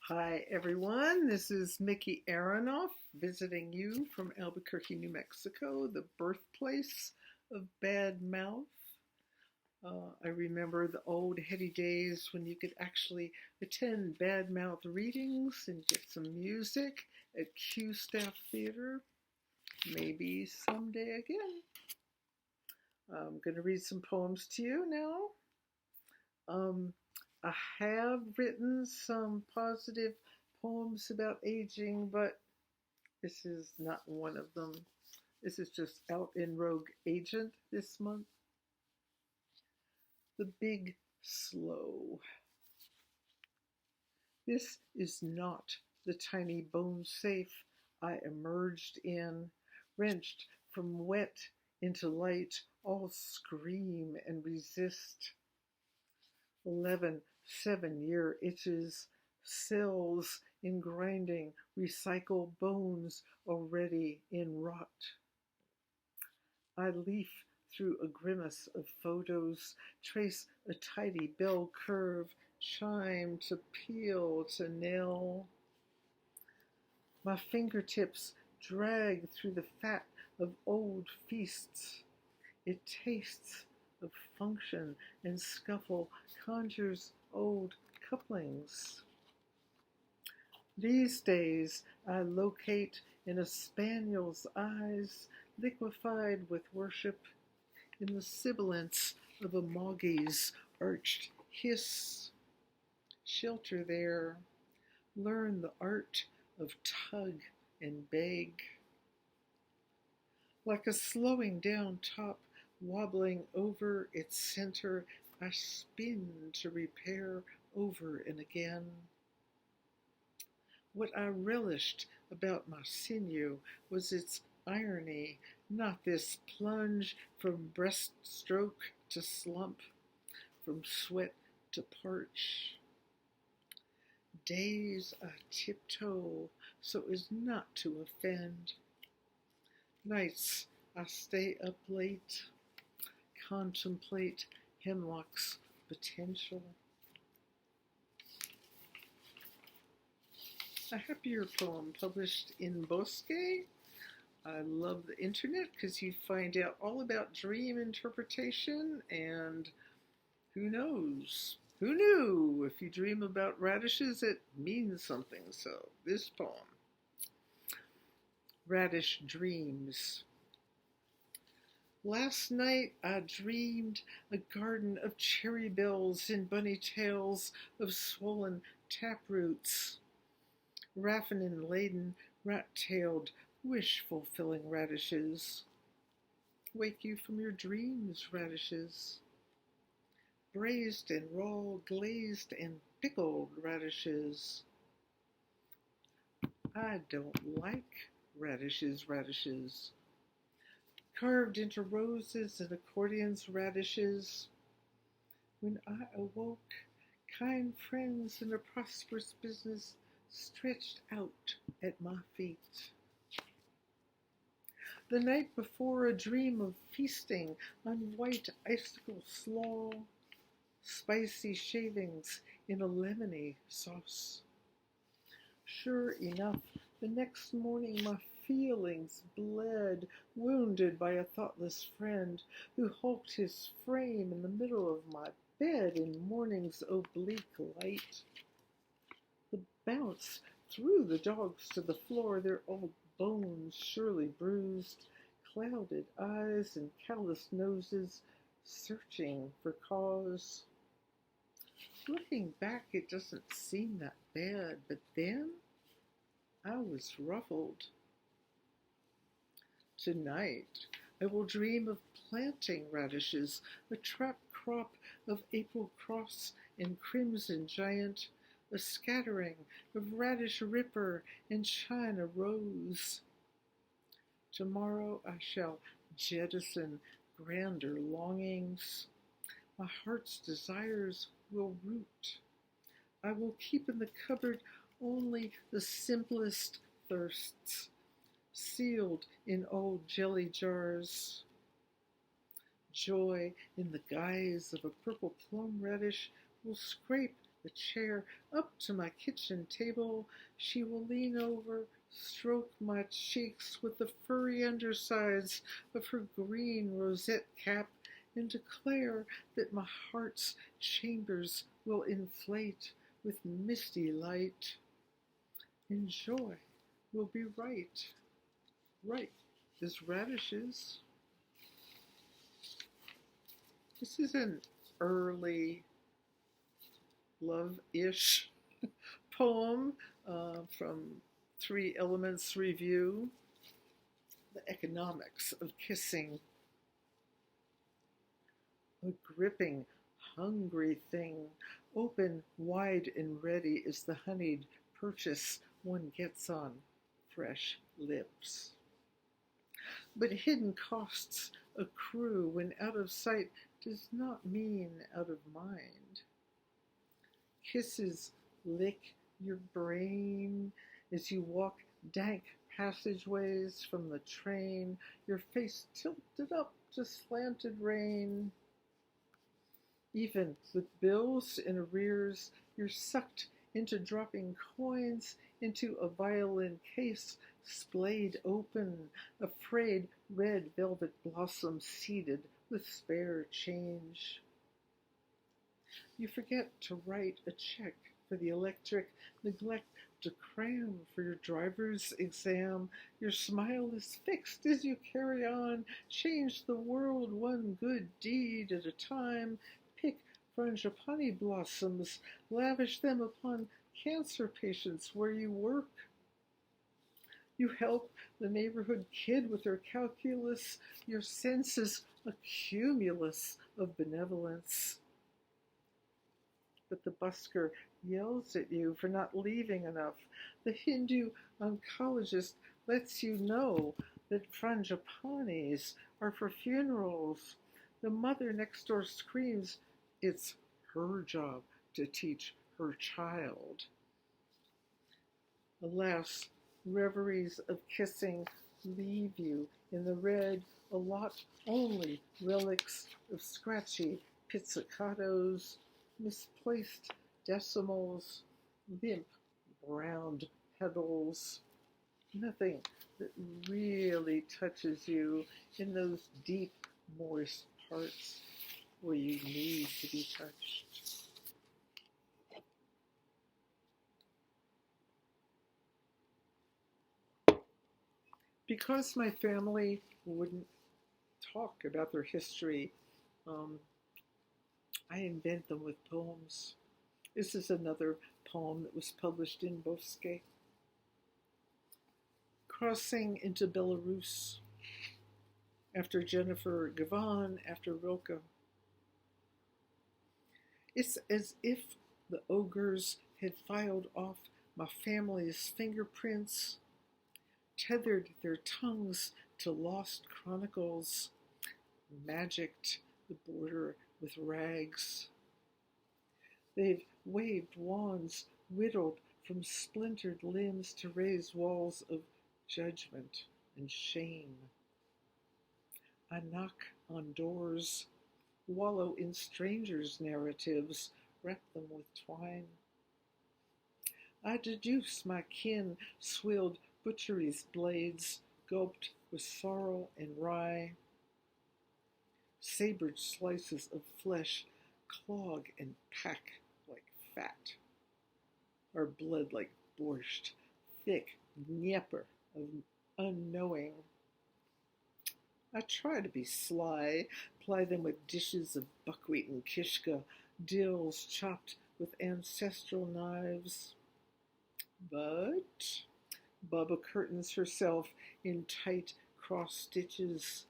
Hi everyone, this is Mikki Aronoff visiting you from Albuquerque, New Mexico, the birthplace of bad mouth. I remember the old heady days when you could actually attend bad mouth readings and get some music at Q Staff Theater. Maybe someday again. I'm going to read some poems to you now. I have written some positive poems about aging, but this is not one of them. This is just Out in Rogue Agent this month. The Big Slow. This is not the tiny bone safe I emerged in, wrenched from wet into light, all scream and resist. 11 7-year itches, cells in grinding, recycle bones already in rot. I leaf through a grimace of photos, trace a tidy bell curve, chime to peal to knell. My fingertips drag through the fat of old feasts. It tastes of function and scuffle, conjures old couplings. These days I locate in a spaniel's eyes, liquefied with worship, in the sibilance of a maugie's arched hiss. Shelter there, learn the art of tug and beg. Like a slowing down top, wobbling over its center, I spin to repair over and again. What I relished about my sinew was its irony, not this plunge from breaststroke to slump, from sweat to parch. Days I tiptoe so as not to offend. Nights I stay up late, contemplate hemlock's potential. A happier poem published in Bosque. I love the internet because you find out all about dream interpretation, and who knows? Who knew? If you dream about radishes, it means something. So, this poem, Radish Dreams. Last night I dreamed a garden of cherry bells in bunny tails of swollen taproots. Raffinine-laden, rat-tailed, wish-fulfilling radishes. Wake you from your dreams, radishes. Braised and raw, glazed and pickled radishes. I don't like radishes. Carved into roses and accordions, radishes. When I awoke, kind friends in a prosperous business stretched out at my feet. The night before, a dream of feasting on white icicle slaw, spicy shavings in a lemony sauce. Sure enough, the next morning my feelings bled, wounded by a thoughtless friend who hulked his frame in the middle of my bed in morning's oblique light. The bounce threw the dogs to the floor, their old bones surely bruised, clouded eyes and calloused noses searching for cause. Looking back, it doesn't seem that bad, but then I was ruffled. Tonight, I will dream of planting radishes, a trap crop of April cross and crimson giant, a scattering of radish ripper and China rose. Tomorrow I shall jettison grander longings. My heart's desires will root. I will keep in the cupboard only the simplest thirsts, sealed in old jelly jars. Joy in the guise of a purple plum radish will scrape the chair up to my kitchen table. She will lean over, stroke my cheeks with the furry undersides of her green rosette cap, and declare that my heart's chambers will inflate with misty light. And joy will be right, right as radishes. This is an early love-ish poem from Three Elements Review, The Economics of Kissing. A gripping, hungry thing, open, wide, and ready is the honeyed purchase one gets on fresh lips. But hidden costs accrue when out of sight does not mean out of mind. Kisses lick your brain as you walk dank passageways from the train, your face tilted up to slanted rain. Even with bills in arrears, you're sucked into dropping coins into a violin case splayed open, a frayed red velvet blossom seeded with spare change. You forget to write a check for the electric, neglect to cram for your driver's exam. Your smile is fixed as you carry on. Change the world one good deed at a time. Pick frangipani blossoms, lavish them upon cancer patients where you work. You help the neighborhood kid with her calculus. Your sense is a cumulus of benevolence. But the busker yells at you for not leaving enough. The Hindu oncologist lets you know that frangipanis are for funerals. The mother next door screams it's her job to teach her child. Alas, reveries of kissing leave you in the red, a lot only relics of scratchy pizzicatos, misplaced decimals, limp browned petals. Nothing that really touches you in those deep, moist parts where you need to be touched. Because my family wouldn't talk about their history, I invent them with poems. This is another poem that was published in Bosque. Crossing into Belarus, after Jennifer Gavon, after Rilke. It's as if the ogres had filed off my family's fingerprints, tethered their tongues to lost chronicles, magicked the border with rags. They've waved wands whittled from splintered limbs to raise walls of judgment and shame. I knock on doors, wallow in strangers' narratives, wrap them with twine. I deduce my kin swilled butchery's blades, gulped with sorrow and rye. Sabered slices of flesh clog and pack like fat. Our blood like borscht, thick Dnieper of unknowing. I try to be sly, ply them with dishes of buckwheat and kishka, dills chopped with ancestral knives. But Bubba curtains herself in tight cross stitches,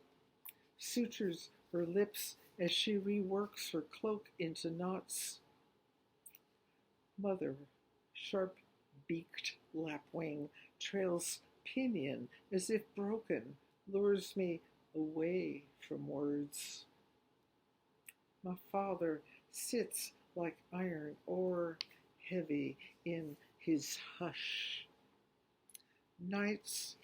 sutures her lips as she reworks her cloak into knots. Mother, sharp-beaked lapwing, trails pinion as if broken, lures me away from words. My father sits like iron ore, heavy in his hush. Nights,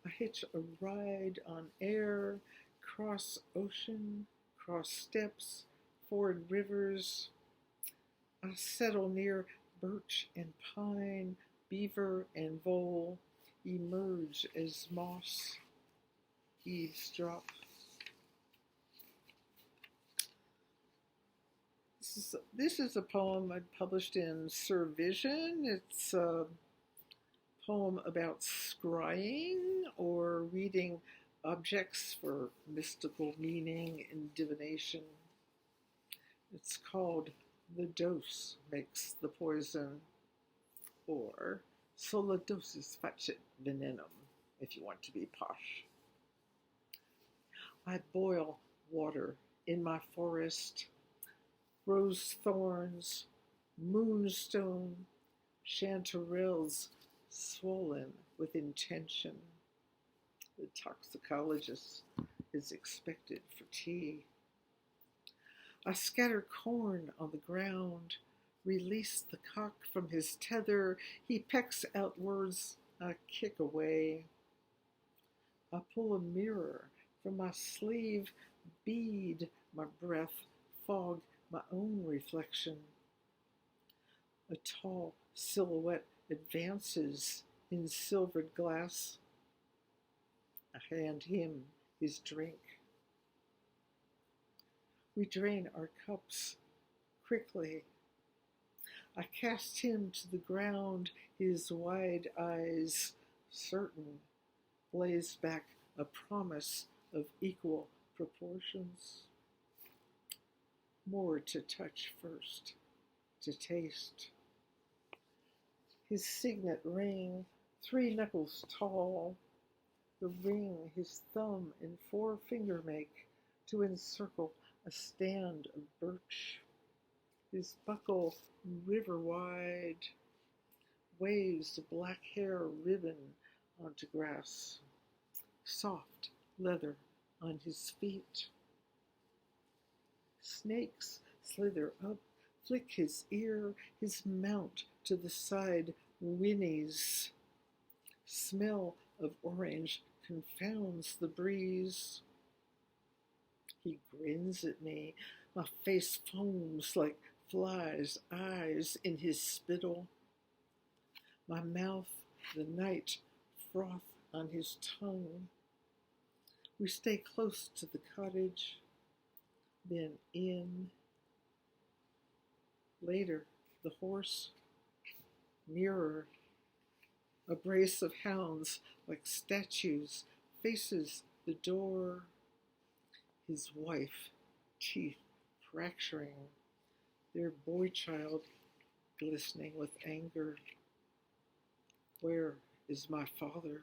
I hitch a ride on air, cross ocean, cross steps, ford rivers. I settle near birch and pine, beaver and vole emerge as moss, eavesdrop. This is a poem I published in Sir Vision. It's a poem about scrying or reading objects for mystical meaning and divination. It's called The Dose Makes the Poison, or Sola Dosis Facit Venenum, if you want to be posh. I boil water in my forest, rose thorns, moonstone, chanterelles swollen with intention. The toxicologist is expected for tea. I scatter corn on the ground, release the cock from his tether. He pecks out words I kick away. I pull a mirror from my sleeve, bead my breath, fog my own reflection. A tall silhouette advances in silvered glass. I hand him his drink. We drain our cups quickly. I cast him to the ground, his wide eyes, certain, blaze back a promise of equal proportions. More to touch first, to taste. His signet ring, 3 knuckles tall, the ring his thumb and forefinger make to encircle a stand of birch. His buckle river wide, waves of black hair ribbon onto grass, soft leather on his feet. Snakes slither up, flick his ear, his mount to the side whinnies. Smell of orange confounds the breeze. He grins at me. My face foams like flies' eyes in his spittle. My mouth, the night froth on his tongue. We stay close to the cottage, then in. Later, the horse, nearer. A brace of hounds like statues faces the door. His wife, teeth fracturing, their boy child glistening with anger. Where is my father?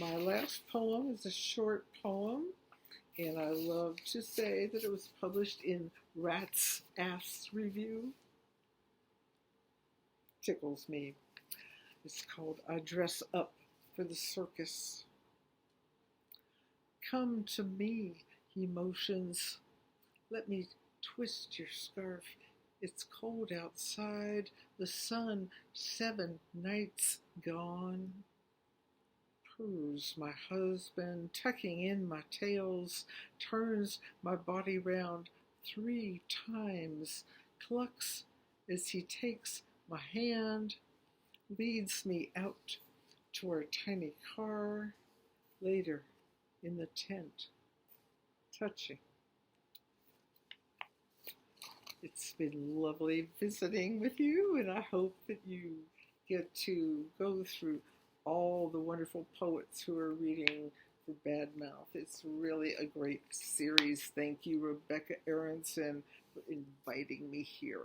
My last poem is a short poem, and I love to say that it was published in Rat's Ass Review. Tickles me. It's called I Dress Up for the Circus. Come to me, he motions. Let me twist your scarf. It's cold outside, the sun 7 nights gone. Purrs my husband, tucking in my tails, turns my body round 3 times, clucks as he takes my hand, leads me out to our tiny car, later in the tent, touching. It's been lovely visiting with you, and I hope that you get to go through all the wonderful poets who are reading for Badmouth. It's really a great series. Thank you, Rebecca Aronson, for inviting me here.